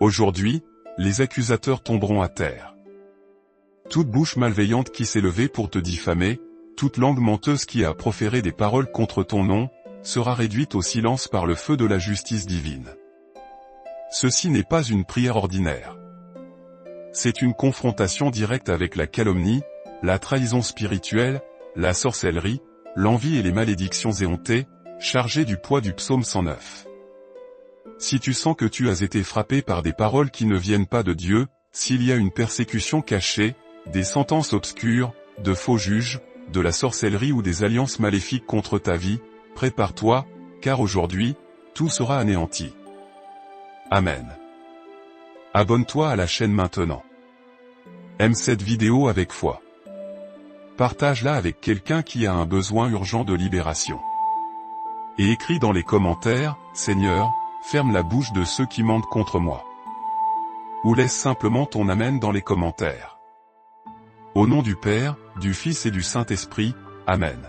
Aujourd'hui, les accusateurs tomberont à terre. Toute bouche malveillante qui s'est levée pour te diffamer, toute langue menteuse qui a proféré des paroles contre ton nom, sera réduite au silence par le feu de la justice divine. Ceci n'est pas une prière ordinaire. C'est une confrontation directe avec la calomnie, la trahison spirituelle, la sorcellerie, l'envie et les malédictions éhontées, chargées du poids du psaume 109. Si tu sens que tu as été frappé par des paroles qui ne viennent pas de Dieu, s'il y a une persécution cachée, des sentences obscures, de faux juges, de la sorcellerie ou des alliances maléfiques contre ta vie, prépare-toi, car aujourd'hui, tout sera anéanti. Amen. Abonne-toi à la chaîne maintenant. Aime cette vidéo avec foi. Partage-la avec quelqu'un qui a un besoin urgent de libération. Et écris dans les commentaires, Seigneur, ferme la bouche de ceux qui mentent contre moi. Ou laisse simplement ton Amen dans les commentaires. Au nom du Père, du Fils et du Saint-Esprit, Amen.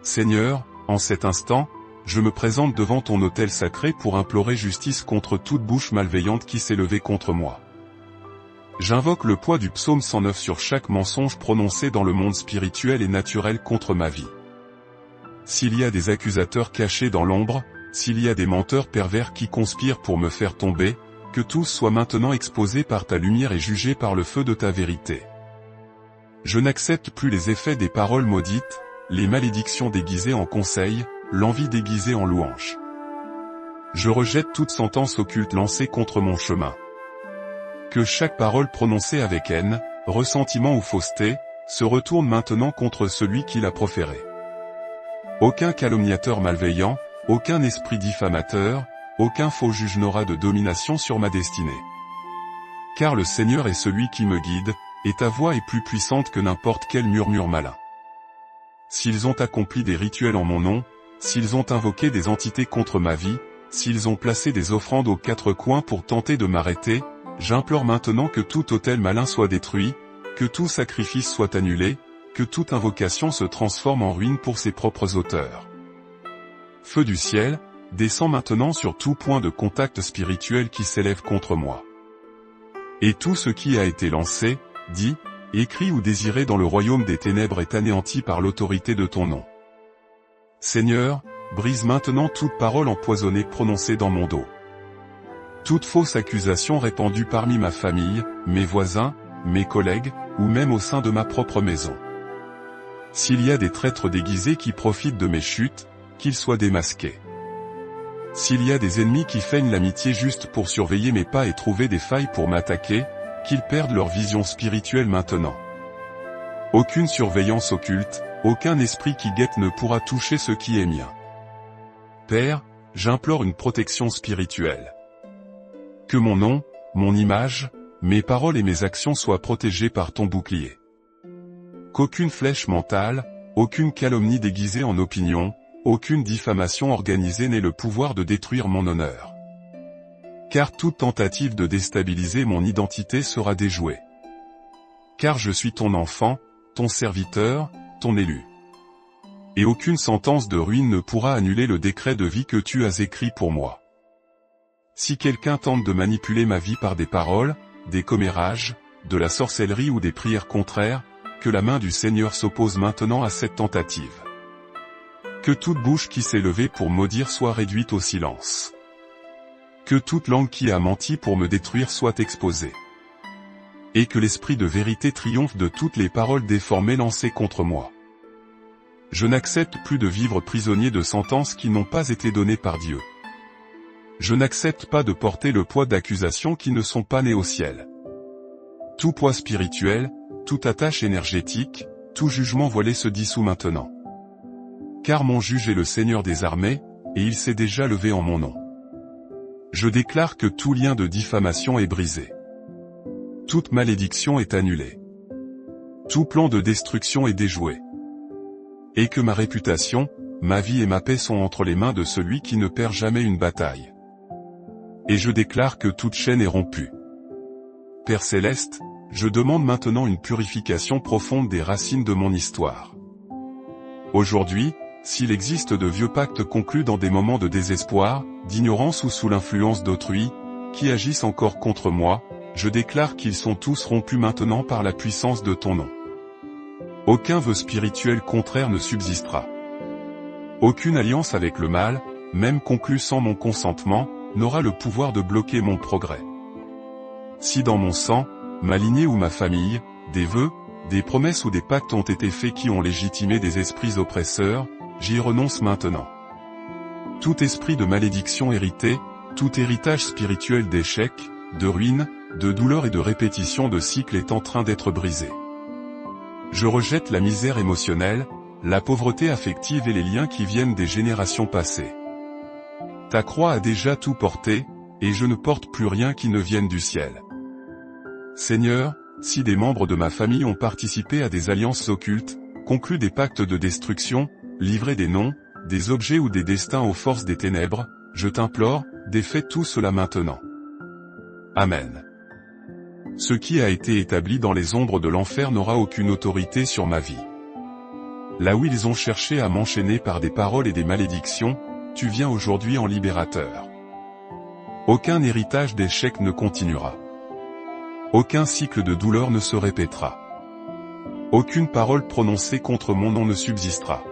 Seigneur, en cet instant, je me présente devant ton autel sacré pour implorer justice contre toute bouche malveillante qui s'est levée contre moi. J'invoque le poids du psaume 109 sur chaque mensonge prononcé dans le monde spirituel et naturel contre ma vie. S'il y a des accusateurs cachés dans l'ombre, s'il y a des menteurs pervers qui conspirent pour me faire tomber, que tous soient maintenant exposés par ta lumière et jugés par le feu de ta vérité. Je n'accepte plus les effets des paroles maudites, les malédictions déguisées en conseils, l'envie déguisée en louange. Je rejette toute sentence occulte lancée contre mon chemin. Que chaque parole prononcée avec haine, ressentiment ou fausseté, se retourne maintenant contre celui qui l'a proférée. Aucun calomniateur malveillant, aucun esprit diffamateur, aucun faux juge n'aura de domination sur ma destinée. Car le Seigneur est celui qui me guide, et ta voix est plus puissante que n'importe quel murmure malin. S'ils ont accompli des rituels en mon nom, s'ils ont invoqué des entités contre ma vie, s'ils ont placé des offrandes aux quatre coins pour tenter de m'arrêter, j'implore maintenant que tout autel malin soit détruit, que tout sacrifice soit annulé, que toute invocation se transforme en ruine pour ses propres auteurs. Feu du ciel, descends maintenant sur tout point de contact spirituel qui s'élève contre moi. Et tout ce qui a été lancé, dit, écrit ou désiré dans le royaume des ténèbres est anéanti par l'autorité de ton nom. Seigneur, brise maintenant toute parole empoisonnée prononcée dans mon dos. Toute fausse accusation répandue parmi ma famille, mes voisins, mes collègues, ou même au sein de ma propre maison. S'il y a des traîtres déguisés qui profitent de mes chutes, qu'ils soient démasqués. S'il y a des ennemis qui feignent l'amitié juste pour surveiller mes pas et trouver des failles pour m'attaquer, qu'ils perdent leur vision spirituelle maintenant. Aucune surveillance occulte, aucun esprit qui guette ne pourra toucher ce qui est mien. Père, j'implore une protection spirituelle. Que mon nom, mon image, mes paroles et mes actions soient protégées par ton bouclier. Qu'aucune flèche mentale, aucune calomnie déguisée en opinion, aucune diffamation organisée n'ait le pouvoir de détruire mon honneur. Car toute tentative de déstabiliser mon identité sera déjouée. Car je suis ton enfant, ton serviteur, ton élu. Et aucune sentence de ruine ne pourra annuler le décret de vie que tu as écrit pour moi. Si quelqu'un tente de manipuler ma vie par des paroles, des commérages, de la sorcellerie ou des prières contraires, que la main du Seigneur s'oppose maintenant à cette tentative. Que toute bouche qui s'est levée pour maudire soit réduite au silence. Que toute langue qui a menti pour me détruire soit exposée. Et que l'esprit de vérité triomphe de toutes les paroles déformées lancées contre moi. Je n'accepte plus de vivre prisonnier de sentences qui n'ont pas été données par Dieu. Je n'accepte pas de porter le poids d'accusations qui ne sont pas nées au ciel. Tout poids spirituel, toute attache énergétique, tout jugement voilé se dissout maintenant. Car mon juge est le Seigneur des armées, et il s'est déjà levé en mon nom. Je déclare que tout lien de diffamation est brisé. Toute malédiction est annulée. Tout plan de destruction est déjoué. Et que ma réputation, ma vie et ma paix sont entre les mains de celui qui ne perd jamais une bataille. Et je déclare que toute chaîne est rompue. Père Céleste, je demande maintenant une purification profonde des racines de mon histoire. Aujourd'hui, s'il existe de vieux pactes conclus dans des moments de désespoir, d'ignorance ou sous l'influence d'autrui, qui agissent encore contre moi, je déclare qu'ils sont tous rompus maintenant par la puissance de ton nom. Aucun vœu spirituel contraire ne subsistera. Aucune alliance avec le mal, même conclue sans mon consentement, n'aura le pouvoir de bloquer mon progrès. Si dans mon sang, ma lignée ou ma famille, des vœux, des promesses ou des pactes ont été faits qui ont légitimé des esprits oppresseurs, j'y renonce maintenant. Tout esprit de malédiction hérité, tout héritage spirituel d'échec, de ruine, de douleur et de répétition de cycles est en train d'être brisé. Je rejette la misère émotionnelle, la pauvreté affective et les liens qui viennent des générations passées. Ta croix a déjà tout porté, et je ne porte plus rien qui ne vienne du ciel. Seigneur, si des membres de ma famille ont participé à des alliances occultes, conclu des pactes de destruction, livré des noms, des objets ou des destins aux forces des ténèbres, je t'implore, défais tout cela maintenant. Amen. Ce qui a été établi dans les ombres de l'enfer n'aura aucune autorité sur ma vie. Là où ils ont cherché à m'enchaîner par des paroles et des malédictions, tu viens aujourd'hui en libérateur. Aucun héritage d'échec ne continuera. Aucun cycle de douleur ne se répétera. Aucune parole prononcée contre mon nom ne subsistera.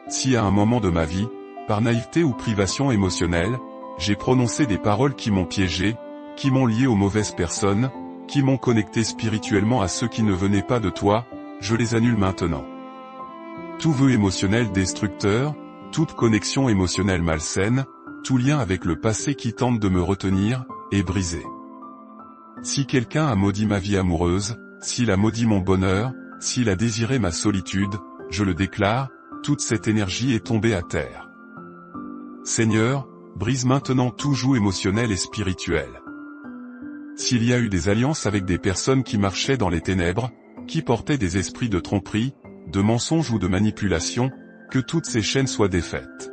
Si à un moment de ma vie, par naïveté ou privation émotionnelle, j'ai prononcé des paroles qui m'ont piégé, qui m'ont lié aux mauvaises personnes, qui m'ont connecté spirituellement à ceux qui ne venaient pas de toi, je les annule maintenant. Tout vœu émotionnel destructeur, toute connexion émotionnelle malsaine, tout lien avec le passé qui tente de me retenir, est brisé. Si quelqu'un a maudit ma vie amoureuse, s'il a maudit mon bonheur, s'il a désiré ma solitude, je le déclare, toute cette énergie est tombée à terre. Seigneur, brise maintenant tout joug émotionnel et spirituel. S'il y a eu des alliances avec des personnes qui marchaient dans les ténèbres, qui portaient des esprits de tromperie, de mensonges ou de manipulation, que toutes ces chaînes soient défaites.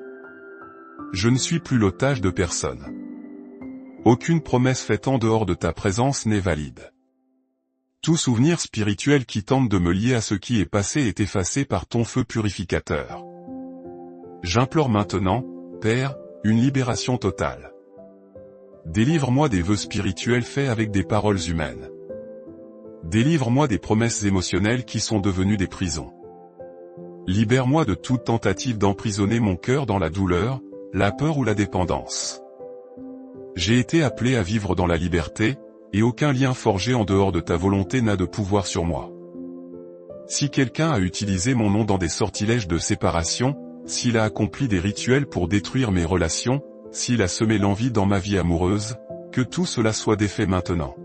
Je ne suis plus l'otage de personne. Aucune promesse faite en dehors de ta présence n'est valide. Tout souvenir spirituel qui tente de me lier à ce qui est passé est effacé par ton feu purificateur. J'implore maintenant, Père, une libération totale. Délivre-moi des vœux spirituels faits avec des paroles humaines. Délivre-moi des promesses émotionnelles qui sont devenues des prisons. Libère-moi de toute tentative d'emprisonner mon cœur dans la douleur, la peur ou la dépendance. J'ai été appelé à vivre dans la liberté, et aucun lien forgé en dehors de ta volonté n'a de pouvoir sur moi. Si quelqu'un a utilisé mon nom dans des sortilèges de séparation, s'il a accompli des rituels pour détruire mes relations, s'il a semé l'envie dans ma vie amoureuse, que tout cela soit défait maintenant.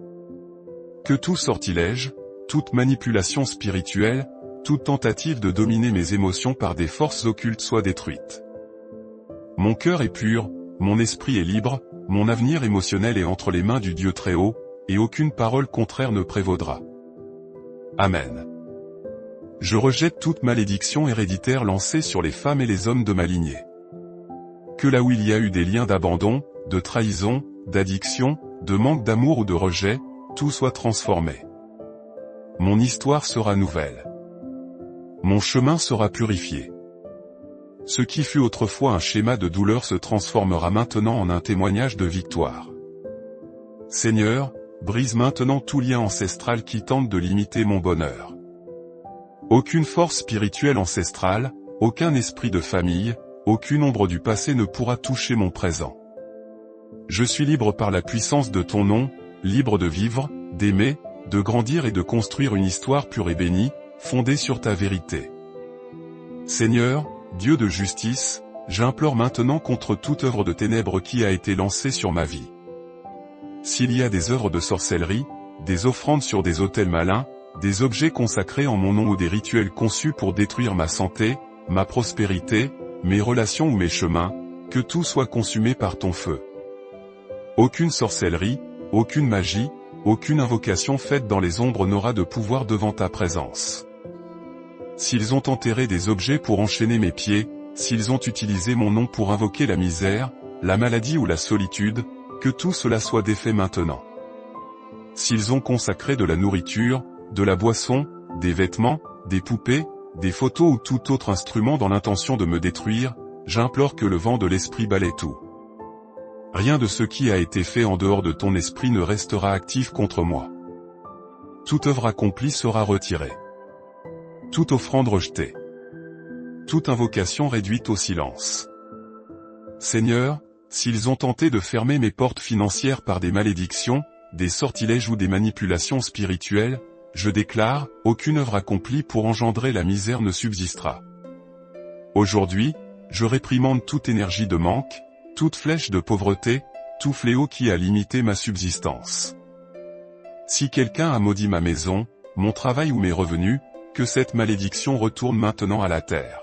Que tout sortilège, toute manipulation spirituelle, toute tentative de dominer mes émotions par des forces occultes soit détruite. Mon cœur est pur, mon esprit est libre, mon avenir émotionnel est entre les mains du Dieu Très-Haut, et aucune parole contraire ne prévaudra. Amen. Je rejette toute malédiction héréditaire lancée sur les femmes et les hommes de ma lignée. Que là où il y a eu des liens d'abandon, de trahison, d'addiction, de manque d'amour ou de rejet, tout soit transformé. Mon histoire sera nouvelle. Mon chemin sera purifié. Ce qui fut autrefois un schéma de douleur se transformera maintenant en un témoignage de victoire. Seigneur, brise maintenant tout lien ancestral qui tente de limiter mon bonheur. Aucune force spirituelle ancestrale, aucun esprit de famille, aucune ombre du passé ne pourra toucher mon présent. Je suis libre par la puissance de ton nom, libre de vivre, d'aimer, de grandir et de construire une histoire pure et bénie, fondée sur ta vérité. Seigneur, Dieu de justice, j'implore maintenant contre toute œuvre de ténèbres qui a été lancée sur ma vie. S'il y a des œuvres de sorcellerie, des offrandes sur des autels malins, des objets consacrés en mon nom ou des rituels conçus pour détruire ma santé, ma prospérité, mes relations ou mes chemins, que tout soit consumé par ton feu. Aucune sorcellerie, aucune magie, aucune invocation faite dans les ombres n'aura de pouvoir devant ta présence. S'ils ont enterré des objets pour enchaîner mes pieds, s'ils ont utilisé mon nom pour invoquer la misère, la maladie ou la solitude, que tout cela soit défait maintenant. S'ils ont consacré de la nourriture, de la boisson, des vêtements, des poupées, des photos ou tout autre instrument dans l'intention de me détruire, j'implore que le vent de l'esprit balaie tout. Rien de ce qui a été fait en dehors de ton esprit ne restera actif contre moi. Toute œuvre accomplie sera retirée. Toute offrande rejetée. Toute invocation réduite au silence. Seigneur, s'ils ont tenté de fermer mes portes financières par des malédictions, des sortilèges ou des manipulations spirituelles, je déclare, aucune œuvre accomplie pour engendrer la misère ne subsistera. Aujourd'hui, je réprimande toute énergie de manque, toute flèche de pauvreté, tout fléau qui a limité ma subsistance. Si quelqu'un a maudit ma maison, mon travail ou mes revenus, que cette malédiction retourne maintenant à la terre.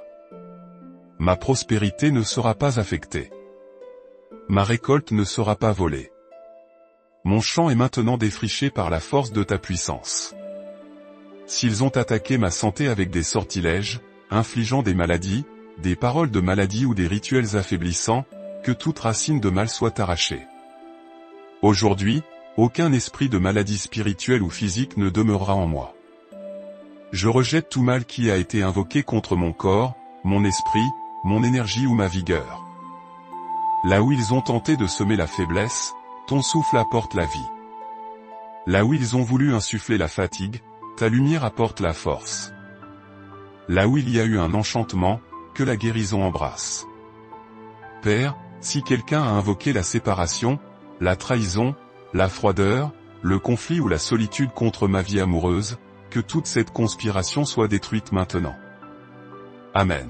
Ma prospérité ne sera pas affectée. Ma récolte ne sera pas volée. Mon champ est maintenant défriché par la force de ta puissance. S'ils ont attaqué ma santé avec des sortilèges, infligeant des maladies, des paroles de maladie ou des rituels affaiblissants, que toute racine de mal soit arrachée. Aujourd'hui, aucun esprit de maladie spirituelle ou physique ne demeurera en moi. Je rejette tout mal qui a été invoqué contre mon corps, mon esprit, mon énergie ou ma vigueur. Là où ils ont tenté de semer la faiblesse, ton souffle apporte la vie. Là où ils ont voulu insuffler la fatigue, ta lumière apporte la force. Là où il y a eu un enchantement, que la guérison embrasse. Père, si quelqu'un a invoqué la séparation, la trahison, la froideur, le conflit ou la solitude contre ma vie amoureuse, que toute cette conspiration soit détruite maintenant. Amen.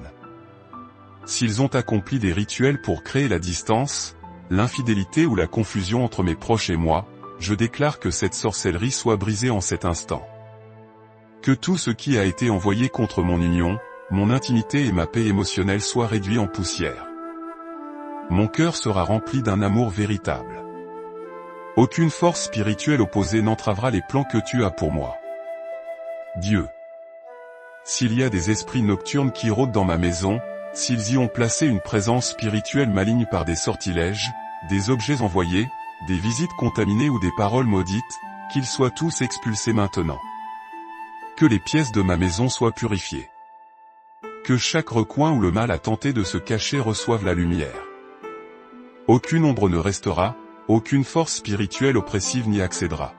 S'ils ont accompli des rituels pour créer la distance, l'infidélité ou la confusion entre mes proches et moi, je déclare que cette sorcellerie soit brisée en cet instant. Que tout ce qui a été envoyé contre mon union, mon intimité et ma paix émotionnelle soient réduits en poussière. Mon cœur sera rempli d'un amour véritable. Aucune force spirituelle opposée n'entravera les plans que tu as pour moi. Dieu. S'il y a des esprits nocturnes qui rôdent dans ma maison, s'ils y ont placé une présence spirituelle maligne par des sortilèges, des objets envoyés, des visites contaminées ou des paroles maudites, qu'ils soient tous expulsés maintenant. Que les pièces de ma maison soient purifiées. Que chaque recoin où le mal a tenté de se cacher reçoive la lumière. Aucune ombre ne restera, aucune force spirituelle oppressive n'y accédera.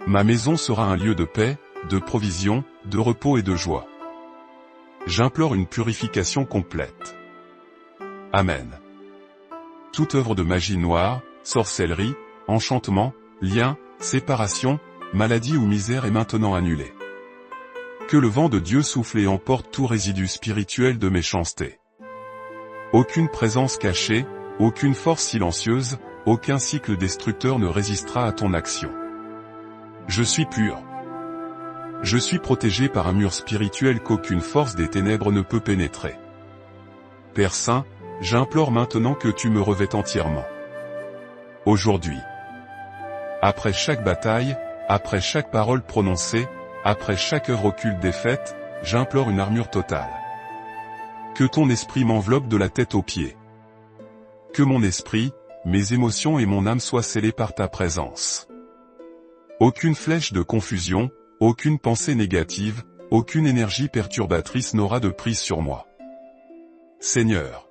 Ma maison sera un lieu de paix, de provision, de repos et de joie. J'implore une purification complète. Amen. Toute œuvre de magie noire, sorcellerie, enchantement, lien, séparation, maladie ou misère est maintenant annulée. Que le vent de Dieu souffle et emporte tout résidu spirituel de méchanceté. Aucune présence cachée, aucune force silencieuse, aucun cycle destructeur ne résistera à ton action. Je suis pur. Je suis protégé par un mur spirituel qu'aucune force des ténèbres ne peut pénétrer. Père Saint, j'implore maintenant que tu me revêtes entièrement. Aujourd'hui. Après chaque bataille, après chaque parole prononcée, après chaque œuvre occulte défaite, j'implore une armure totale. Que ton esprit m'enveloppe de la tête aux pieds. Que mon esprit, mes émotions et mon âme soient scellés par ta présence. Aucune flèche de confusion, aucune pensée négative, aucune énergie perturbatrice n'aura de prise sur moi. Seigneur.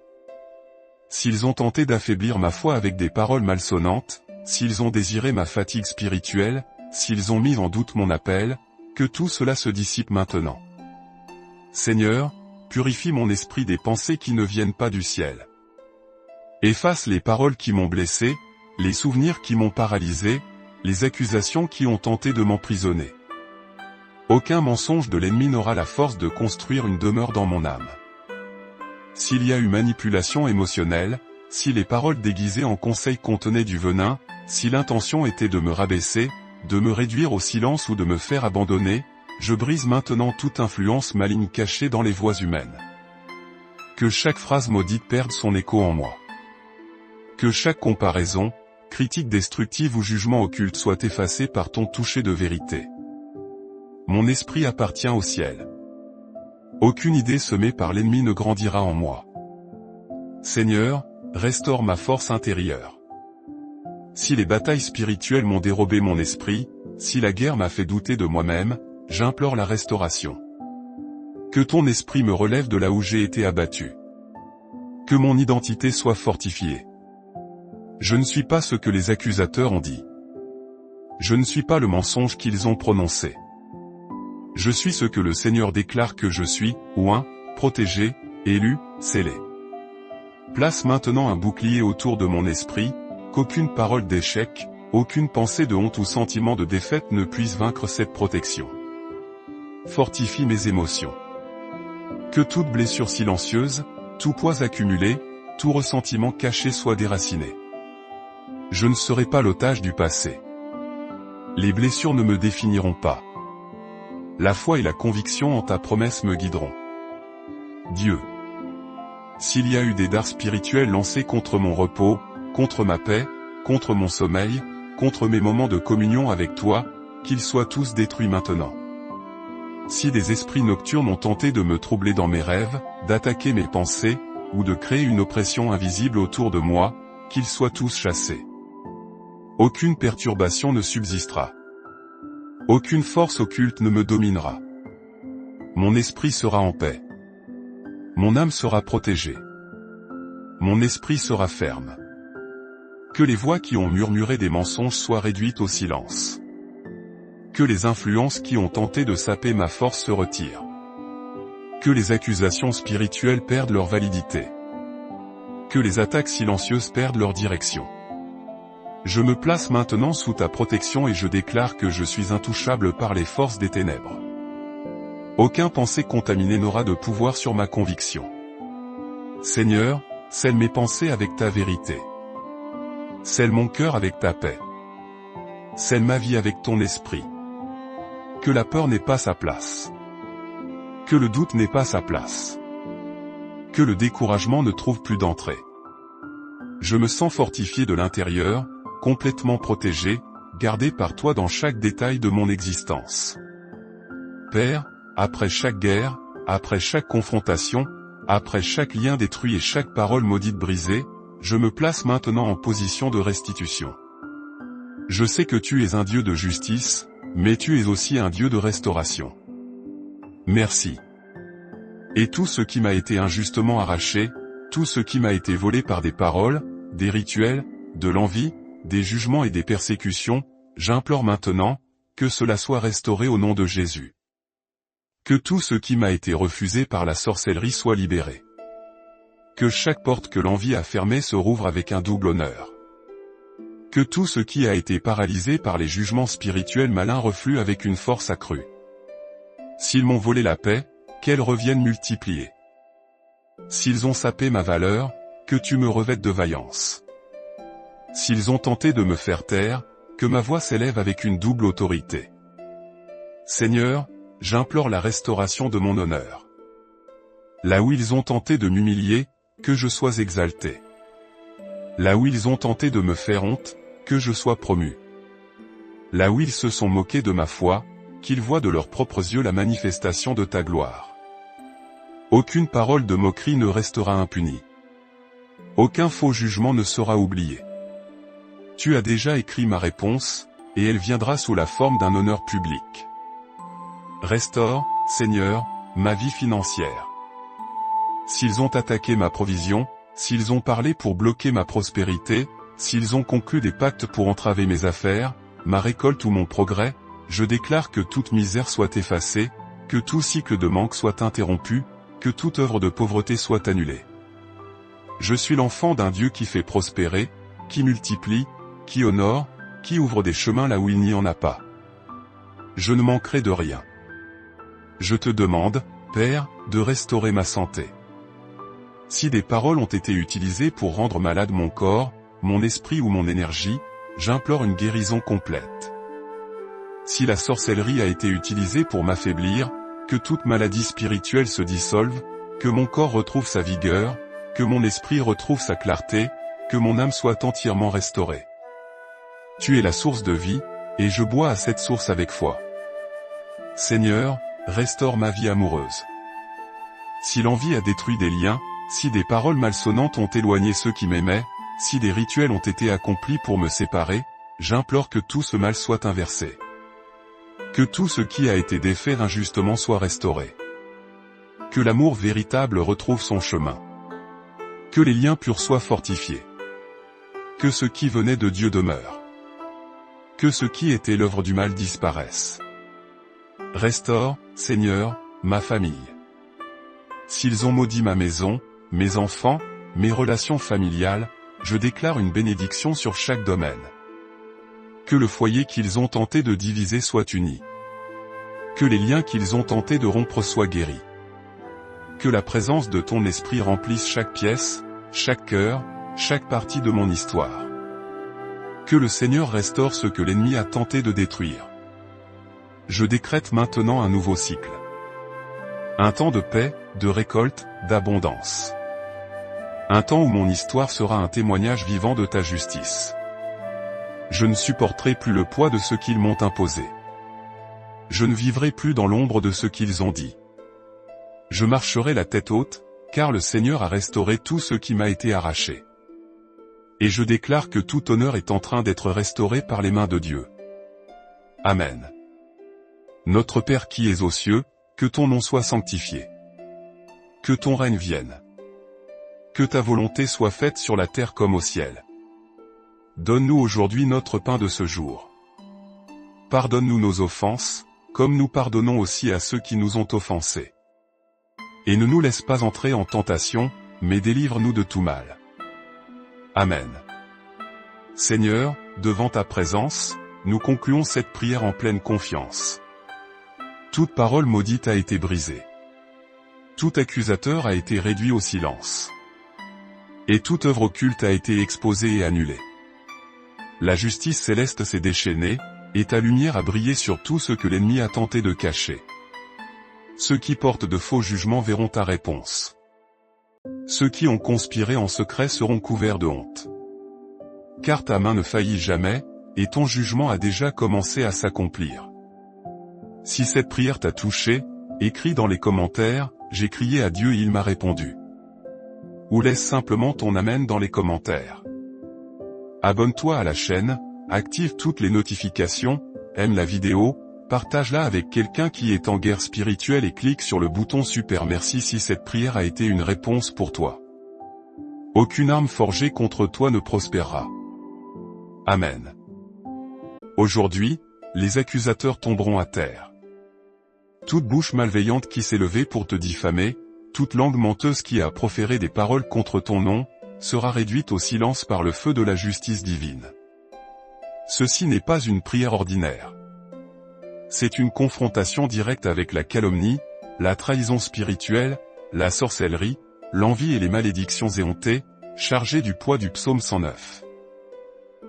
S'ils ont tenté d'affaiblir ma foi avec des paroles malsonnantes, s'ils ont désiré ma fatigue spirituelle, s'ils ont mis en doute mon appel, que tout cela se dissipe maintenant. Seigneur, purifie mon esprit des pensées qui ne viennent pas du ciel. Efface les paroles qui m'ont blessé, les souvenirs qui m'ont paralysé, les accusations qui ont tenté de m'emprisonner. Aucun mensonge de l'ennemi n'aura la force de construire une demeure dans mon âme. S'il y a eu manipulation émotionnelle, si les paroles déguisées en conseils contenaient du venin, si l'intention était de me rabaisser, de me réduire au silence ou de me faire abandonner, je brise maintenant toute influence maligne cachée dans les voix humaines. Que chaque phrase maudite perde son écho en moi. Que chaque comparaison, critique destructive ou jugement occulte soit effacé par ton toucher de vérité. Mon esprit appartient au ciel. Aucune idée semée par l'ennemi ne grandira en moi. Seigneur, restaure ma force intérieure. Si les batailles spirituelles m'ont dérobé mon esprit, si la guerre m'a fait douter de moi-même, j'implore la restauration. Que ton esprit me relève de là où j'ai été abattu. Que mon identité soit fortifiée. Je ne suis pas ce que les accusateurs ont dit. Je ne suis pas le mensonge qu'ils ont prononcé. Je suis ce que le Seigneur déclare que je suis, oint, protégé, élu, scellé. Place maintenant un bouclier autour de mon esprit, qu'aucune parole d'échec, aucune pensée de honte ou sentiment de défaite ne puisse vaincre cette protection. Fortifie mes émotions. Que toute blessure silencieuse, tout poids accumulé, tout ressentiment caché soit déraciné. Je ne serai pas l'otage du passé. Les blessures ne me définiront pas. La foi et la conviction en ta promesse me guideront. Dieu. S'il y a eu des dards spirituels lancés contre mon repos, contre ma paix, contre mon sommeil, contre mes moments de communion avec toi, qu'ils soient tous détruits maintenant. Si des esprits nocturnes ont tenté de me troubler dans mes rêves, d'attaquer mes pensées, ou de créer une oppression invisible autour de moi, qu'ils soient tous chassés. Aucune perturbation ne subsistera. Aucune force occulte ne me dominera. Mon esprit sera en paix. Mon âme sera protégée. Mon esprit sera ferme. Que les voix qui ont murmuré des mensonges soient réduites au silence. Que les influences qui ont tenté de saper ma force se retirent. Que les accusations spirituelles perdent leur validité. Que les attaques silencieuses perdent leur direction. Je me place maintenant sous ta protection et je déclare que je suis intouchable par les forces des ténèbres. Aucun pensée contaminée n'aura de pouvoir sur ma conviction. Seigneur, scelle mes pensées avec ta vérité. Scelle mon cœur avec ta paix. Scelle ma vie avec ton esprit. Que la peur n'ait pas sa place. Que le doute n'ait pas sa place. Que le découragement ne trouve plus d'entrée. Je me sens fortifié de l'intérieur, complètement protégé, gardé par toi dans chaque détail de mon existence. Père, après chaque guerre, après chaque confrontation, après chaque lien détruit et chaque parole maudite brisée, je me place maintenant en position de restitution. Je sais que tu es un Dieu de justice, mais tu es aussi un Dieu de restauration. Merci. Et tout ce qui m'a été injustement arraché, tout ce qui m'a été volé par des paroles, des rituels, de l'envie, des jugements et des persécutions, j'implore maintenant, que cela soit restauré au nom de Jésus. Que tout ce qui m'a été refusé par la sorcellerie soit libéré. Que chaque porte que l'envie a fermée se rouvre avec un double honneur. Que tout ce qui a été paralysé par les jugements spirituels malins reflue avec une force accrue. S'ils m'ont volé la paix, qu'elle revienne multipliée. S'ils ont sapé ma valeur, que tu me revêtes de vaillance. S'ils ont tenté de me faire taire, que ma voix s'élève avec une double autorité. Seigneur, j'implore la restauration de mon honneur. Là où ils ont tenté de m'humilier, que je sois exalté. Là où ils ont tenté de me faire honte, que je sois promu. Là où ils se sont moqués de ma foi, qu'ils voient de leurs propres yeux la manifestation de ta gloire. Aucune parole de moquerie ne restera impunie. Aucun faux jugement ne sera oublié. Tu as déjà écrit ma réponse, et elle viendra sous la forme d'un honneur public. Restaure, Seigneur, ma vie financière. S'ils ont attaqué ma provision, s'ils ont parlé pour bloquer ma prospérité, s'ils ont conclu des pactes pour entraver mes affaires, ma récolte ou mon progrès, je déclare que toute misère soit effacée, que tout cycle de manque soit interrompu, que toute œuvre de pauvreté soit annulée. Je suis l'enfant d'un Dieu qui fait prospérer, qui multiplie, qui honore, qui ouvre des chemins là où il n'y en a pas. Je ne manquerai de rien. Je te demande, Père, de restaurer ma santé. Si des paroles ont été utilisées pour rendre malade mon corps, mon esprit ou mon énergie, j'implore une guérison complète. Si la sorcellerie a été utilisée pour m'affaiblir, que toute maladie spirituelle se dissolve, que mon corps retrouve sa vigueur, que mon esprit retrouve sa clarté, que mon âme soit entièrement restaurée. Tu es la source de vie, et je bois à cette source avec foi. Seigneur, restaure ma vie amoureuse. Si l'envie a détruit des liens, si des paroles malsonnantes ont éloigné ceux qui m'aimaient, si des rituels ont été accomplis pour me séparer, j'implore que tout ce mal soit inversé. Que tout ce qui a été défait injustement soit restauré. Que l'amour véritable retrouve son chemin. Que les liens purs soient fortifiés. Que ce qui venait de Dieu demeure. Que ce qui était l'œuvre du mal disparaisse. Restaure, Seigneur, ma famille. S'ils ont maudit ma maison, mes enfants, mes relations familiales, je déclare une bénédiction sur chaque domaine. Que le foyer qu'ils ont tenté de diviser soit uni. Que les liens qu'ils ont tenté de rompre soient guéris. Que la présence de ton esprit remplisse chaque pièce, chaque cœur, chaque partie de mon histoire. Que le Seigneur restaure ce que l'ennemi a tenté de détruire. Je décrète maintenant un nouveau cycle. Un temps de paix, de récolte, d'abondance. Un temps où mon histoire sera un témoignage vivant de ta justice. Je ne supporterai plus le poids de ce qu'ils m'ont imposé. Je ne vivrai plus dans l'ombre de ce qu'ils ont dit. Je marcherai la tête haute, car le Seigneur a restauré tout ce qui m'a été arraché. Et je déclare que tout honneur est en train d'être restauré par les mains de Dieu. Amen. Notre Père qui es aux cieux, que ton nom soit sanctifié. Que ton règne vienne. Que ta volonté soit faite sur la terre comme au ciel. Donne-nous aujourd'hui notre pain de ce jour. Pardonne-nous nos offenses, comme nous pardonnons aussi à ceux qui nous ont offensés. Et ne nous laisse pas entrer en tentation, mais délivre-nous de tout mal. Amen. Seigneur, devant ta présence, nous concluons cette prière en pleine confiance. Toute parole maudite a été brisée. Tout accusateur a été réduit au silence. Et toute œuvre occulte a été exposée et annulée. La justice céleste s'est déchaînée, et ta lumière a brillé sur tout ce que l'ennemi a tenté de cacher. Ceux qui portent de faux jugements verront ta réponse. Ceux qui ont conspiré en secret seront couverts de honte. Car ta main ne faillit jamais, et ton jugement a déjà commencé à s'accomplir. Si cette prière t'a touché, écris dans les commentaires, j'ai crié à Dieu et il m'a répondu. Ou laisse simplement ton amen dans les commentaires. Abonne-toi à la chaîne, active toutes les notifications, aime la vidéo, partage-la avec quelqu'un qui est en guerre spirituelle et clique sur le bouton super merci si cette prière a été une réponse pour toi. Aucune arme forgée contre toi ne prospérera. Amen. Aujourd'hui, les accusateurs tomberont à terre. Toute bouche malveillante qui s'est levée pour te diffamer, toute langue menteuse qui a proféré des paroles contre ton nom, sera réduite au silence par le feu de la justice divine. Ceci n'est pas une prière ordinaire. C'est une confrontation directe avec la calomnie, la trahison spirituelle, la sorcellerie, l'envie et les malédictions éhontées, chargées du poids du psaume 109.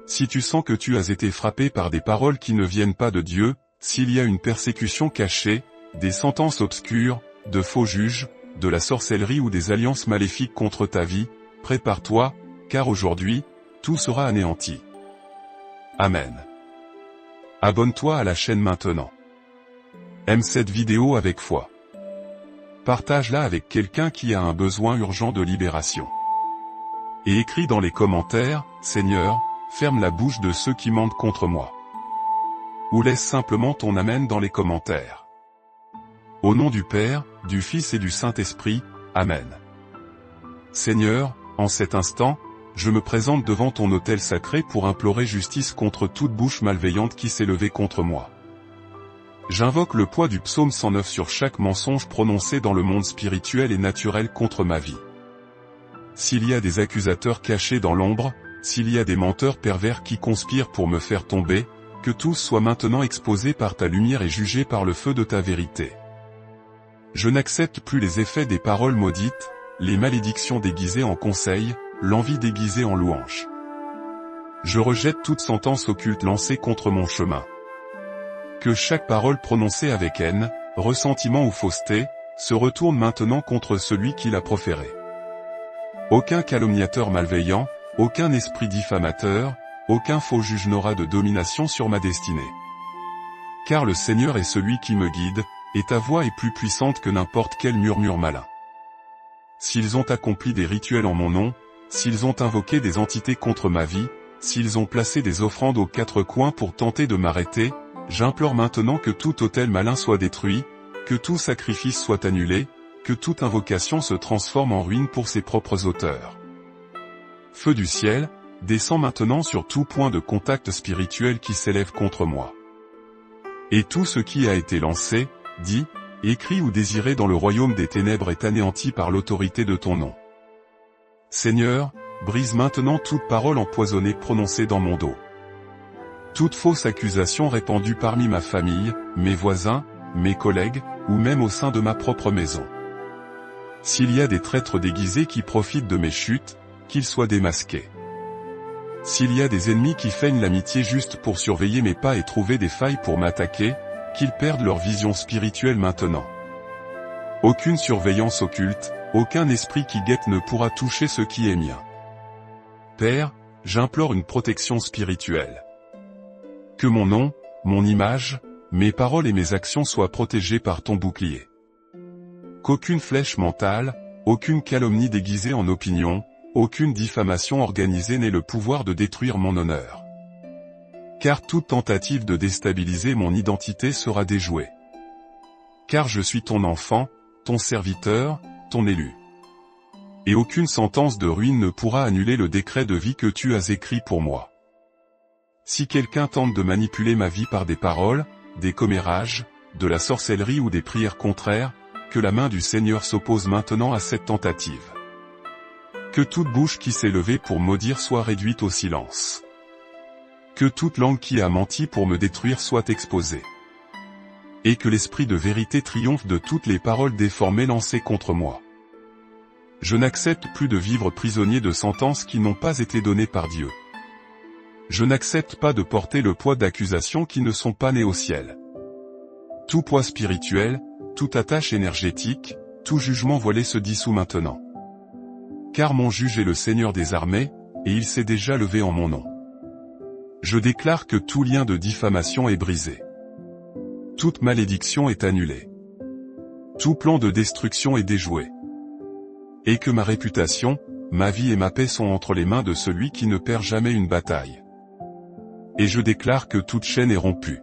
Si tu sens que tu as été frappé par des paroles qui ne viennent pas de Dieu, s'il y a une persécution cachée, des sentences obscures, de faux juges, de la sorcellerie ou des alliances maléfiques contre ta vie, prépare-toi, car aujourd'hui, tout sera anéanti. Amen. Abonne-toi à la chaîne maintenant. Aime cette vidéo avec foi. Partage-la avec quelqu'un qui a un besoin urgent de libération. Et écris dans les commentaires, Seigneur, ferme la bouche de ceux qui mentent contre moi. Ou laisse simplement ton amen dans les commentaires. Au nom du Père, du Fils et du Saint-Esprit, Amen. Seigneur, en cet instant, je me présente devant ton autel sacré pour implorer justice contre toute bouche malveillante qui s'est levée contre moi. J'invoque le poids du psaume 109 sur chaque mensonge prononcé dans le monde spirituel et naturel contre ma vie. S'il y a des accusateurs cachés dans l'ombre, s'il y a des menteurs pervers qui conspirent pour me faire tomber, que tous soient maintenant exposés par ta lumière et jugés par le feu de ta vérité. Je n'accepte plus les effets des paroles maudites, les malédictions déguisées en conseils, l'envie déguisée en louange. Je rejette toute sentence occulte lancée contre mon chemin. Que chaque parole prononcée avec haine, ressentiment ou fausseté, se retourne maintenant contre celui qui l'a proférée. Aucun calomniateur malveillant, aucun esprit diffamateur, aucun faux juge n'aura de domination sur ma destinée. Car le Seigneur est celui qui me guide, et ta voix est plus puissante que n'importe quel murmure malin. S'ils ont accompli des rituels en mon nom, s'ils ont invoqué des entités contre ma vie, s'ils ont placé des offrandes aux quatre coins pour tenter de m'arrêter, j'implore maintenant que tout autel malin soit détruit, que tout sacrifice soit annulé, que toute invocation se transforme en ruine pour ses propres auteurs. Feu du ciel, descends maintenant sur tout point de contact spirituel qui s'élève contre moi. Et tout ce qui a été lancé, dit, écrit ou désiré dans le royaume des ténèbres est anéanti par l'autorité de ton nom. Seigneur, brise maintenant toute parole empoisonnée prononcée dans mon dos. Toute fausse accusation répandue parmi ma famille, mes voisins, mes collègues, ou même au sein de ma propre maison. S'il y a des traîtres déguisés qui profitent de mes chutes, qu'ils soient démasqués. S'il y a des ennemis qui feignent l'amitié juste pour surveiller mes pas et trouver des failles pour m'attaquer, qu'ils perdent leur vision spirituelle maintenant. Aucune surveillance occulte, aucun esprit qui guette ne pourra toucher ce qui est mien. Père, j'implore une protection spirituelle. Que mon nom, mon image, mes paroles et mes actions soient protégées par ton bouclier. Qu'aucune flèche mentale, aucune calomnie déguisée en opinion, aucune diffamation organisée n'ait le pouvoir de détruire mon honneur. Car toute tentative de déstabiliser mon identité sera déjouée. Car je suis ton enfant, ton serviteur, ton élu. Et aucune sentence de ruine ne pourra annuler le décret de vie que tu as écrit pour moi. Si quelqu'un tente de manipuler ma vie par des paroles, des commérages, de la sorcellerie ou des prières contraires, que la main du Seigneur s'oppose maintenant à cette tentative. Que toute bouche qui s'est levée pour maudire soit réduite au silence. Que toute langue qui a menti pour me détruire soit exposée. Et que l'esprit de vérité triomphe de toutes les paroles déformées lancées contre moi. Je n'accepte plus de vivre prisonnier de sentences qui n'ont pas été données par Dieu. Je n'accepte pas de porter le poids d'accusations qui ne sont pas nées au ciel. Tout poids spirituel, toute attache énergétique, tout jugement voilé se dissout maintenant. Car mon juge est le Seigneur des armées, et il s'est déjà levé en mon nom. Je déclare que tout lien de diffamation est brisé. Toute malédiction est annulée. Tout plan de destruction est déjoué. Et que ma réputation, ma vie et ma paix sont entre les mains de celui qui ne perd jamais une bataille. Et je déclare que toute chaîne est rompue.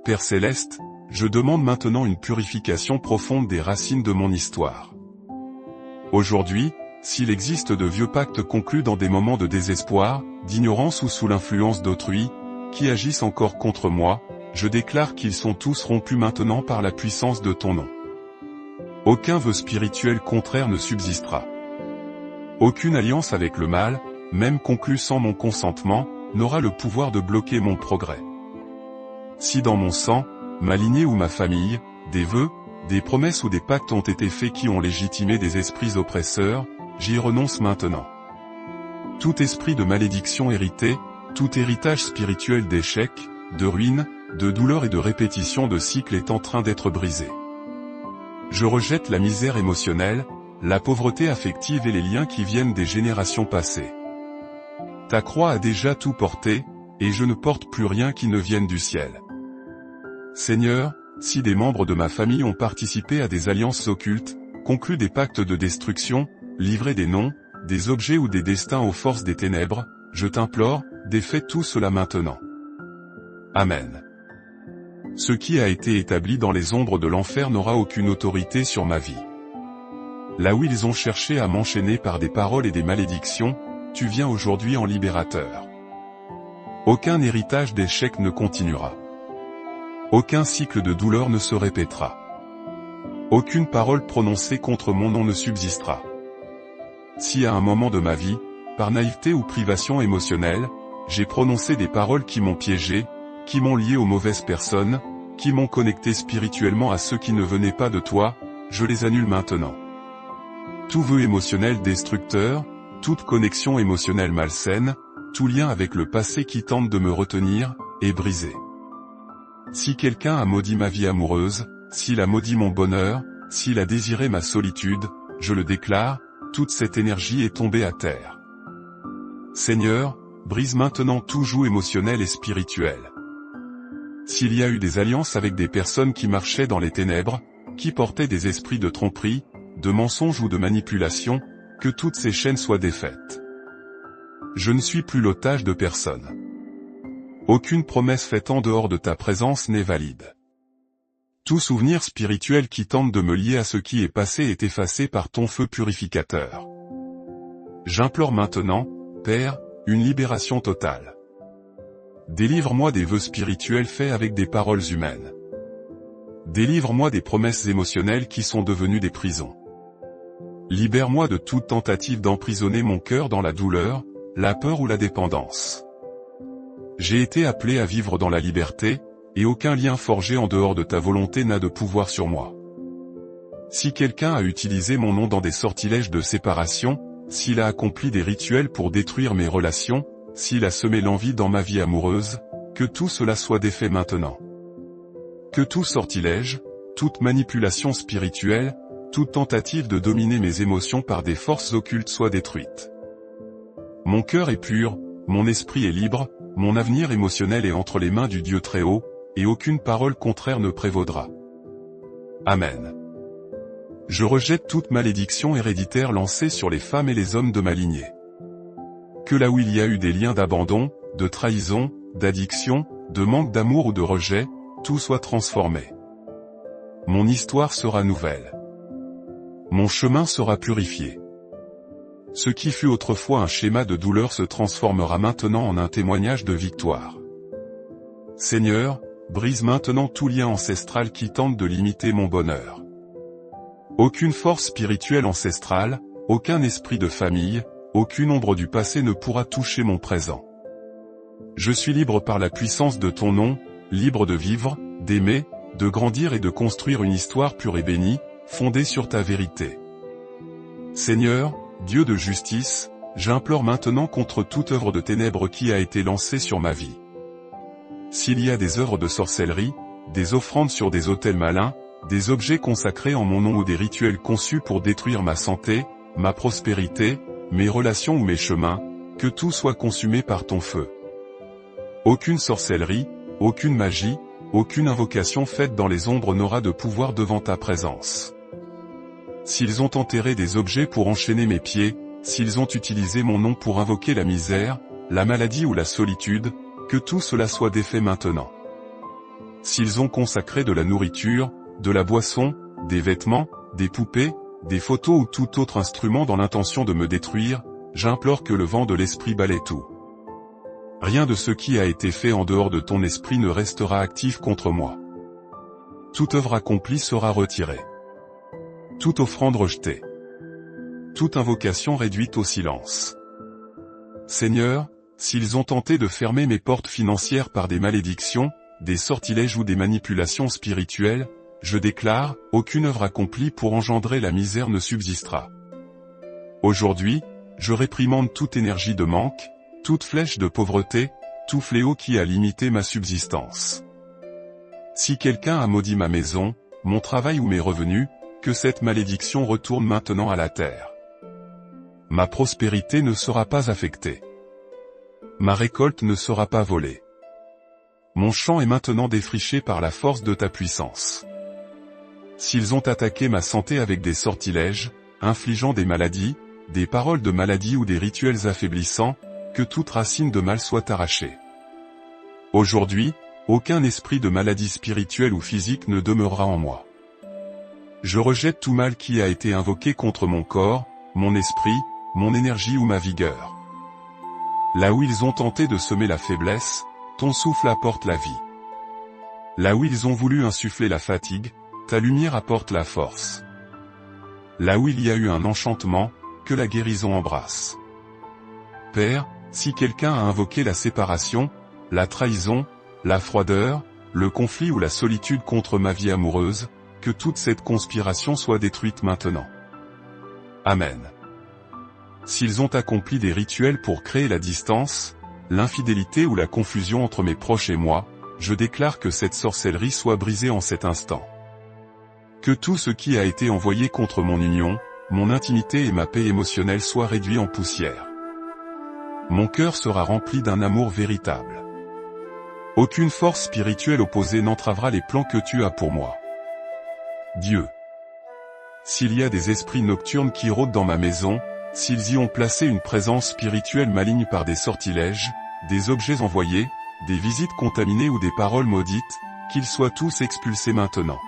Père Céleste, je demande maintenant une purification profonde des racines de mon histoire. Aujourd'hui, s'il existe de vieux pactes conclus dans des moments de désespoir, d'ignorance ou sous l'influence d'autrui, qui agissent encore contre moi, je déclare qu'ils sont tous rompus maintenant par la puissance de ton nom. Aucun vœu spirituel contraire ne subsistera. Aucune alliance avec le mal, même conclue sans mon consentement, n'aura le pouvoir de bloquer mon progrès. Si dans mon sang, ma lignée ou ma famille, des vœux, des promesses ou des pactes ont été faits qui ont légitimé des esprits oppresseurs, j'y renonce maintenant. Tout esprit de malédiction hérité, tout héritage spirituel d'échec, de ruine, de douleur et de répétition de cycles est en train d'être brisé. Je rejette la misère émotionnelle, la pauvreté affective et les liens qui viennent des générations passées. Ta croix a déjà tout porté, et je ne porte plus rien qui ne vienne du ciel. Seigneur, si des membres de ma famille ont participé à des alliances occultes, conclu des pactes de destruction, livré des noms, des objets ou des destins aux forces des ténèbres, je t'implore, défais tout cela maintenant. Amen. Ce qui a été établi dans les ombres de l'enfer n'aura aucune autorité sur ma vie. Là où ils ont cherché à m'enchaîner par des paroles et des malédictions, tu viens aujourd'hui en libérateur. Aucun héritage d'échec ne continuera. Aucun cycle de douleur ne se répétera. Aucune parole prononcée contre mon nom ne subsistera. Si à un moment de ma vie, par naïveté ou privation émotionnelle, j'ai prononcé des paroles qui m'ont piégé, qui m'ont lié aux mauvaises personnes, qui m'ont connecté spirituellement à ceux qui ne venaient pas de toi, je les annule maintenant. Tout vœu émotionnel destructeur, toute connexion émotionnelle malsaine, tout lien avec le passé qui tente de me retenir, est brisé. Si quelqu'un a maudit ma vie amoureuse, s'il a maudit mon bonheur, s'il a désiré ma solitude, je le déclare, toute cette énergie est tombée à terre. Seigneur, brise maintenant tout joug émotionnel et spirituel. S'il y a eu des alliances avec des personnes qui marchaient dans les ténèbres, qui portaient des esprits de tromperie, de mensonges ou de manipulation, que toutes ces chaînes soient défaites. Je ne suis plus l'otage de personne. Aucune promesse faite en dehors de ta présence n'est valide. Tout souvenir spirituel qui tente de me lier à ce qui est passé est effacé par ton feu purificateur. J'implore maintenant, Père, une libération totale. Délivre-moi des vœux spirituels faits avec des paroles humaines. Délivre-moi des promesses émotionnelles qui sont devenues des prisons. Libère-moi de toute tentative d'emprisonner mon cœur dans la douleur, la peur ou la dépendance. J'ai été appelé à vivre dans la liberté, et aucun lien forgé en dehors de ta volonté n'a de pouvoir sur moi. Si quelqu'un a utilisé mon nom dans des sortilèges de séparation, s'il a accompli des rituels pour détruire mes relations, s'il a semé l'envie dans ma vie amoureuse, que tout cela soit défait maintenant. Que tout sortilège, toute manipulation spirituelle, toute tentative de dominer mes émotions par des forces occultes soit détruite. Mon cœur est pur, mon esprit est libre, mon avenir émotionnel est entre les mains du Dieu Très-Haut, et aucune parole contraire ne prévaudra. Amen. Je rejette toute malédiction héréditaire lancée sur les femmes et les hommes de ma lignée. Que là où il y a eu des liens d'abandon, de trahison, d'addiction, de manque d'amour ou de rejet, tout soit transformé. Mon histoire sera nouvelle. Mon chemin sera purifié. Ce qui fut autrefois un schéma de douleur se transformera maintenant en un témoignage de victoire. Seigneur, brise maintenant tout lien ancestral qui tente de limiter mon bonheur. Aucune force spirituelle ancestrale, aucun esprit de famille, aucune ombre du passé ne pourra toucher mon présent. Je suis libre par la puissance de ton nom, libre de vivre, d'aimer, de grandir et de construire une histoire pure et bénie, fondée sur ta vérité. Seigneur, Dieu de justice, j'implore maintenant contre toute œuvre de ténèbres qui a été lancée sur ma vie. S'il y a des œuvres de sorcellerie, des offrandes sur des autels malins, des objets consacrés en mon nom ou des rituels conçus pour détruire ma santé, ma prospérité, mes relations ou mes chemins, que tout soit consumé par ton feu. Aucune sorcellerie, aucune magie, aucune invocation faite dans les ombres n'aura de pouvoir devant ta présence. S'ils ont enterré des objets pour enchaîner mes pieds, s'ils ont utilisé mon nom pour invoquer la misère, la maladie ou la solitude, que tout cela soit défait maintenant. S'ils ont consacré de la nourriture, de la boisson, des vêtements, des poupées, des photos ou tout autre instrument dans l'intention de me détruire, j'implore que le vent de l'esprit balaie tout. Rien de ce qui a été fait en dehors de ton esprit ne restera actif contre moi. Toute œuvre accomplie sera retirée. Toute offrande rejetée. Toute invocation réduite au silence. Seigneur, s'ils ont tenté de fermer mes portes financières par des malédictions, des sortilèges ou des manipulations spirituelles, je déclare, aucune œuvre accomplie pour engendrer la misère ne subsistera. Aujourd'hui, je réprimande toute énergie de manque, toute flèche de pauvreté, tout fléau qui a limité ma subsistance. Si quelqu'un a maudit ma maison, mon travail ou mes revenus, que cette malédiction retourne maintenant à la terre. Ma prospérité ne sera pas affectée. Ma récolte ne sera pas volée. Mon champ est maintenant défriché par la force de ta puissance. S'ils ont attaqué ma santé avec des sortilèges, infligeant des maladies, des paroles de maladie ou des rituels affaiblissants, que toute racine de mal soit arrachée. Aujourd'hui, aucun esprit de maladie spirituelle ou physique ne demeurera en moi. Je rejette tout mal qui a été invoqué contre mon corps, mon esprit, mon énergie ou ma vigueur. Là où ils ont tenté de semer la faiblesse, ton souffle apporte la vie. Là où ils ont voulu insuffler la fatigue, ta lumière apporte la force. Là où il y a eu un enchantement, que la guérison embrasse. Père, si quelqu'un a invoqué la séparation, la trahison, la froideur, le conflit ou la solitude contre ma vie amoureuse, que toute cette conspiration soit détruite maintenant. Amen. S'ils ont accompli des rituels pour créer la distance, l'infidélité ou la confusion entre mes proches et moi, je déclare que cette sorcellerie soit brisée en cet instant. Que tout ce qui a été envoyé contre mon union, mon intimité et ma paix émotionnelle soient réduits en poussière. Mon cœur sera rempli d'un amour véritable. Aucune force spirituelle opposée n'entravera les plans que tu as pour moi. Dieu. S'il y a des esprits nocturnes qui rôdent dans ma maison, s'ils y ont placé une présence spirituelle maligne par des sortilèges, des objets envoyés, des visites contaminées ou des paroles maudites, qu'ils soient tous expulsés maintenant.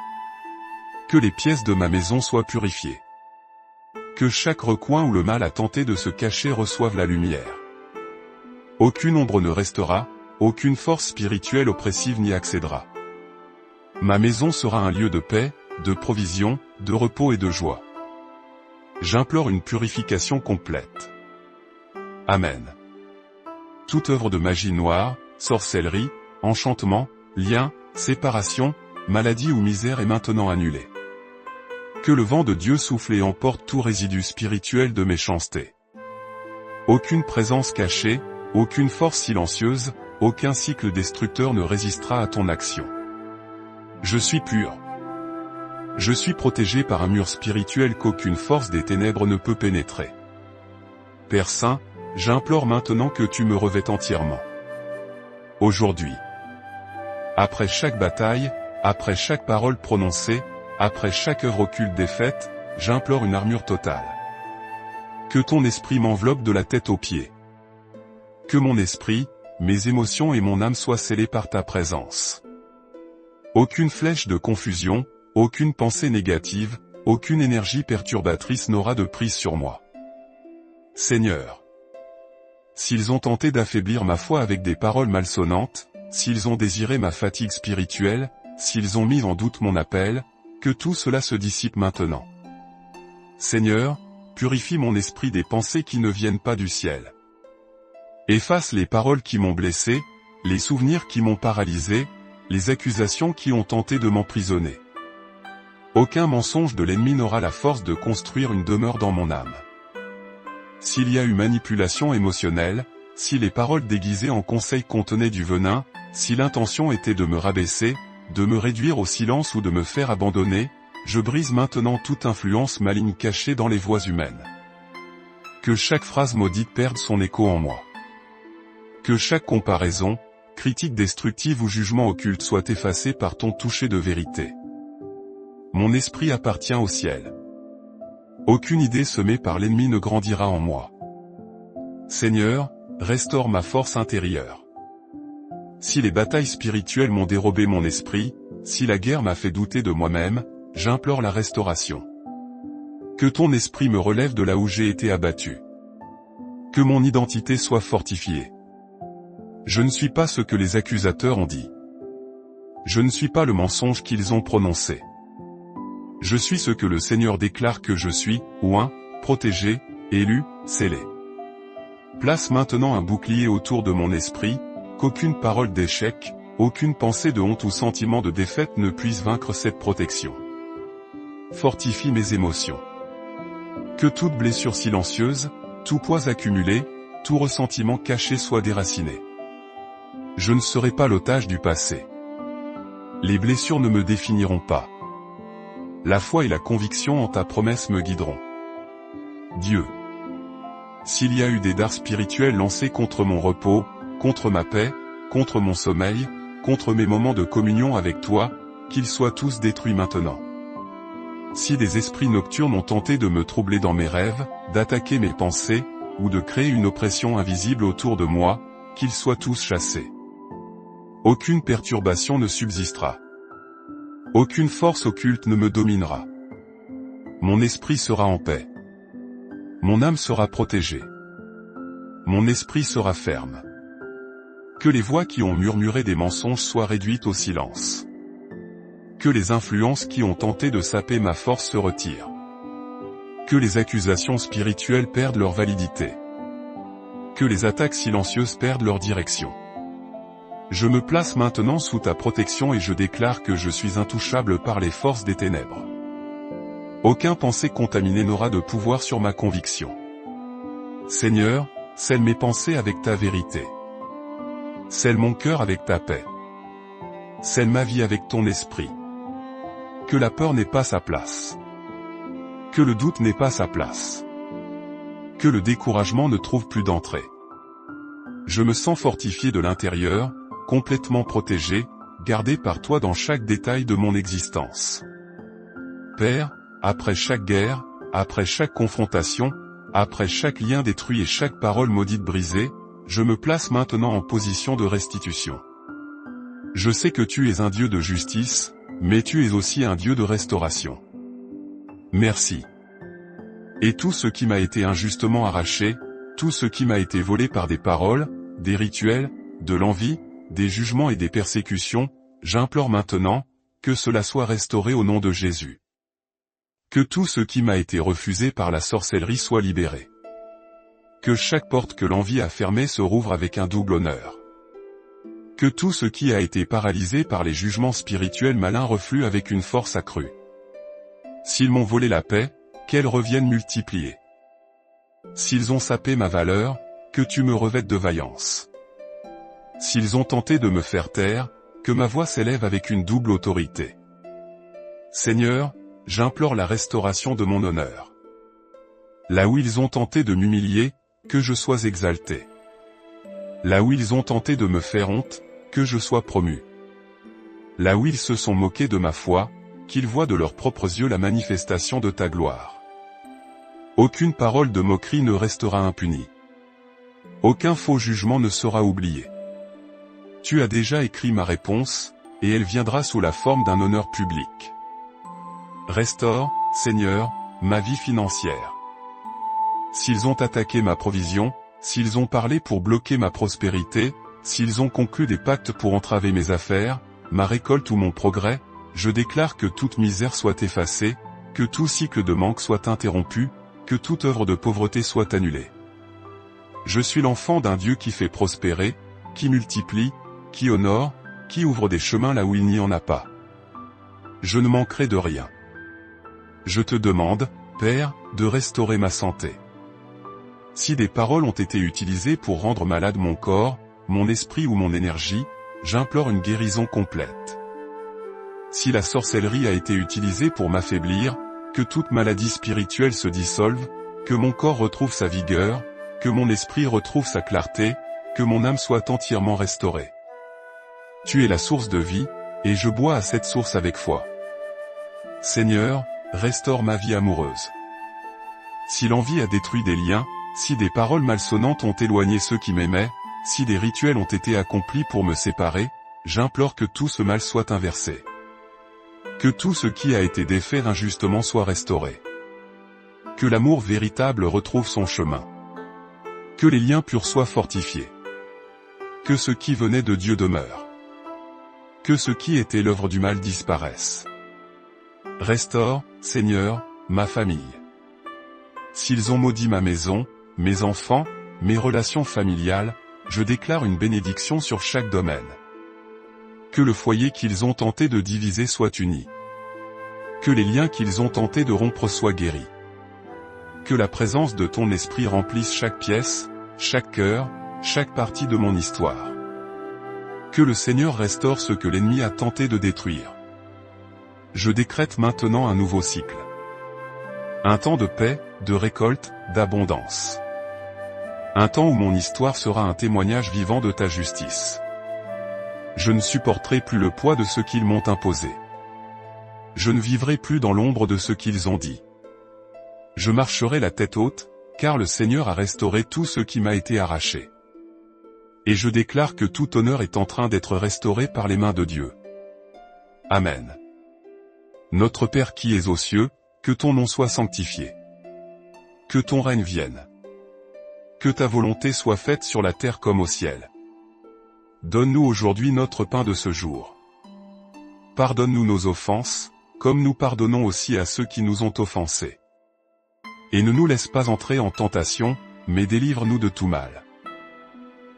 Que les pièces de ma maison soient purifiées. Que chaque recoin où le mal a tenté de se cacher reçoive la lumière. Aucune ombre ne restera, aucune force spirituelle oppressive n'y accédera. Ma maison sera un lieu de paix, de provision, de repos et de joie. J'implore une purification complète. Amen. Toute œuvre de magie noire, sorcellerie, enchantement, lien, séparation, maladie ou misère est maintenant annulée. Que le vent de Dieu souffle et emporte tout résidu spirituel de méchanceté. Aucune présence cachée, aucune force silencieuse, aucun cycle destructeur ne résistera à ton action. Je suis pur. Je suis protégé par un mur spirituel qu'aucune force des ténèbres ne peut pénétrer. Père Saint, j'implore maintenant que tu me revêtes entièrement. Aujourd'hui. Après chaque bataille, après chaque parole prononcée, après chaque œuvre occulte défaite, j'implore une armure totale. Que ton esprit m'enveloppe de la tête aux pieds. Que mon esprit, mes émotions et mon âme soient scellés par ta présence. Aucune flèche de confusion, aucune pensée négative, aucune énergie perturbatrice n'aura de prise sur moi. Seigneur. S'ils ont tenté d'affaiblir ma foi avec des paroles malsonnantes, s'ils ont désiré ma fatigue spirituelle, s'ils ont mis en doute mon appel, que tout cela se dissipe maintenant. Seigneur, purifie mon esprit des pensées qui ne viennent pas du ciel. Efface les paroles qui m'ont blessé, les souvenirs qui m'ont paralysé, les accusations qui ont tenté de m'emprisonner. Aucun mensonge de l'ennemi n'aura la force de construire une demeure dans mon âme. S'il y a eu manipulation émotionnelle, si les paroles déguisées en conseils contenaient du venin, si l'intention était de me rabaisser, de me réduire au silence ou de me faire abandonner, je brise maintenant toute influence maligne cachée dans les voix humaines. Que chaque phrase maudite perde son écho en moi. Que chaque comparaison, critique destructive ou jugement occulte soit effacée par ton toucher de vérité. Mon esprit appartient au ciel. Aucune idée semée par l'ennemi ne grandira en moi. Seigneur, restaure ma force intérieure. Si les batailles spirituelles m'ont dérobé mon esprit, si la guerre m'a fait douter de moi-même, j'implore la restauration. Que ton esprit me relève de là où j'ai été abattu. Que mon identité soit fortifiée. Je ne suis pas ce que les accusateurs ont dit. Je ne suis pas le mensonge qu'ils ont prononcé. Je suis ce que le Seigneur déclare que je suis, oint, protégé, élu, scellé. Place maintenant un bouclier autour de mon esprit, qu'aucune parole d'échec, aucune pensée de honte ou sentiment de défaite ne puisse vaincre cette protection. Fortifie mes émotions. Que toute blessure silencieuse, tout poids accumulé, tout ressentiment caché soit déraciné. Je ne serai pas l'otage du passé. Les blessures ne me définiront pas. La foi et la conviction en ta promesse me guideront. Dieu. S'il y a eu des dards spirituels lancés contre mon repos, contre ma paix, contre mon sommeil, contre mes moments de communion avec toi, qu'ils soient tous détruits maintenant. Si des esprits nocturnes ont tenté de me troubler dans mes rêves, d'attaquer mes pensées, ou de créer une oppression invisible autour de moi, qu'ils soient tous chassés. Aucune perturbation ne subsistera. Aucune force occulte ne me dominera. Mon esprit sera en paix. Mon âme sera protégée. Mon esprit sera ferme. Que les voix qui ont murmuré des mensonges soient réduites au silence. Que les influences qui ont tenté de saper ma force se retirent. Que les accusations spirituelles perdent leur validité. Que les attaques silencieuses perdent leur direction. Je me place maintenant sous ta protection et je déclare que je suis intouchable par les forces des ténèbres. Aucun pensée contaminée n'aura de pouvoir sur ma conviction. Seigneur, scelle mes pensées avec ta vérité. Scelle mon cœur avec ta paix. Scelle ma vie avec ton esprit. Que la peur n'ait pas sa place. Que le doute n'ait pas sa place. Que le découragement ne trouve plus d'entrée. Je me sens fortifié de l'intérieur, complètement protégé, gardé par toi dans chaque détail de mon existence. Père, après chaque guerre, après chaque confrontation, après chaque lien détruit et chaque parole maudite brisée, je me place maintenant en position de restitution. Je sais que tu es un Dieu de justice, mais tu es aussi un Dieu de restauration. Merci. Et tout ce qui m'a été injustement arraché, tout ce qui m'a été volé par des paroles, des rituels, de l'envie, des jugements et des persécutions, j'implore maintenant, que cela soit restauré au nom de Jésus. Que tout ce qui m'a été refusé par la sorcellerie soit libéré. Que chaque porte que l'envie a fermée se rouvre avec un double honneur. Que tout ce qui a été paralysé par les jugements spirituels malins reflue avec une force accrue. S'ils m'ont volé la paix, qu'elle revienne multipliée. S'ils ont sapé ma valeur, que tu me revêtes de vaillance. S'ils ont tenté de me faire taire, que ma voix s'élève avec une double autorité. Seigneur, j'implore la restauration de mon honneur. Là où ils ont tenté de m'humilier, que je sois exalté. Là où ils ont tenté de me faire honte, que je sois promu. Là où ils se sont moqués de ma foi, qu'ils voient de leurs propres yeux la manifestation de ta gloire. Aucune parole de moquerie ne restera impunie. Aucun faux jugement ne sera oublié. Tu as déjà écrit ma réponse, et elle viendra sous la forme d'un honneur public. Restaure, Seigneur, ma vie financière. S'ils ont attaqué ma provision, s'ils ont parlé pour bloquer ma prospérité, s'ils ont conclu des pactes pour entraver mes affaires, ma récolte ou mon progrès, je déclare que toute misère soit effacée, que tout cycle de manque soit interrompu, que toute œuvre de pauvreté soit annulée. Je suis l'enfant d'un Dieu qui fait prospérer, qui multiplie, qui honore, qui ouvre des chemins là où il n'y en a pas. Je ne manquerai de rien. Je te demande, Père, de restaurer ma santé. Si des paroles ont été utilisées pour rendre malade mon corps, mon esprit ou mon énergie, j'implore une guérison complète. Si la sorcellerie a été utilisée pour m'affaiblir, que toute maladie spirituelle se dissolve, que mon corps retrouve sa vigueur, que mon esprit retrouve sa clarté, que mon âme soit entièrement restaurée. Tu es la source de vie, et je bois à cette source avec foi. Seigneur, restaure ma vie amoureuse. Si l'envie a détruit des liens, si des paroles malsonnantes ont éloigné ceux qui m'aimaient, si des rituels ont été accomplis pour me séparer, j'implore que tout ce mal soit inversé. Que tout ce qui a été défait injustement soit restauré. Que l'amour véritable retrouve son chemin. Que les liens purs soient fortifiés. Que ce qui venait de Dieu demeure. Que ce qui était l'œuvre du mal disparaisse. Restaure, Seigneur, ma famille. S'ils ont maudit ma maison, mes enfants, mes relations familiales, je déclare une bénédiction sur chaque domaine. Que le foyer qu'ils ont tenté de diviser soit uni. Que les liens qu'ils ont tenté de rompre soient guéris. Que la présence de ton esprit remplisse chaque pièce, chaque cœur, chaque partie de mon histoire. Que le Seigneur restaure ce que l'ennemi a tenté de détruire. Je décrète maintenant un nouveau cycle. Un temps de paix, de récolte, d'abondance. Un temps où mon histoire sera un témoignage vivant de ta justice. Je ne supporterai plus le poids de ce qu'ils m'ont imposé. Je ne vivrai plus dans l'ombre de ce qu'ils ont dit. Je marcherai la tête haute, car le Seigneur a restauré tout ce qui m'a été arraché. Et je déclare que tout honneur est en train d'être restauré par les mains de Dieu. Amen. Notre Père qui es aux cieux, que ton nom soit sanctifié. Que ton règne vienne. Que ta volonté soit faite sur la terre comme au ciel. Donne-nous aujourd'hui notre pain de ce jour. Pardonne-nous nos offenses, comme nous pardonnons aussi à ceux qui nous ont offensés. Et ne nous laisse pas entrer en tentation, mais délivre-nous de tout mal.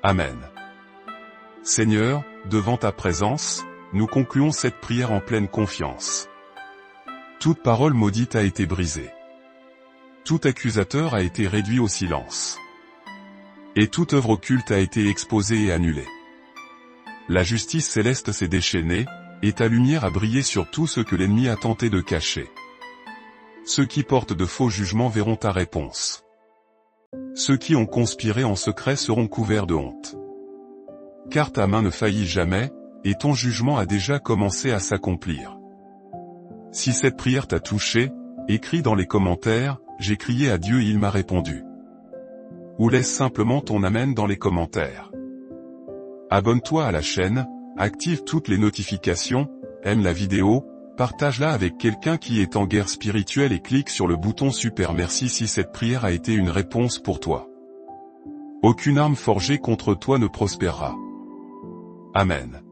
Amen. Seigneur, devant ta présence, nous concluons cette prière en pleine confiance. Toute parole maudite a été brisée. Tout accusateur a été réduit au silence. Et toute œuvre occulte a été exposée et annulée. La justice céleste s'est déchaînée, et ta lumière a brillé sur tout ce que l'ennemi a tenté de cacher. Ceux qui portent de faux jugements verront ta réponse. Ceux qui ont conspiré en secret seront couverts de honte. Car ta main ne faillit jamais, et ton jugement a déjà commencé à s'accomplir. Si cette prière t'a touché, écris dans les commentaires, j'ai crié à Dieu et il m'a répondu. Ou laisse simplement ton amen dans les commentaires. Abonne-toi à la chaîne, active toutes les notifications, aime la vidéo, partage-la avec quelqu'un qui est en guerre spirituelle et clique sur le bouton super merci si cette prière a été une réponse pour toi. Aucune arme forgée contre toi ne prospérera. Amen.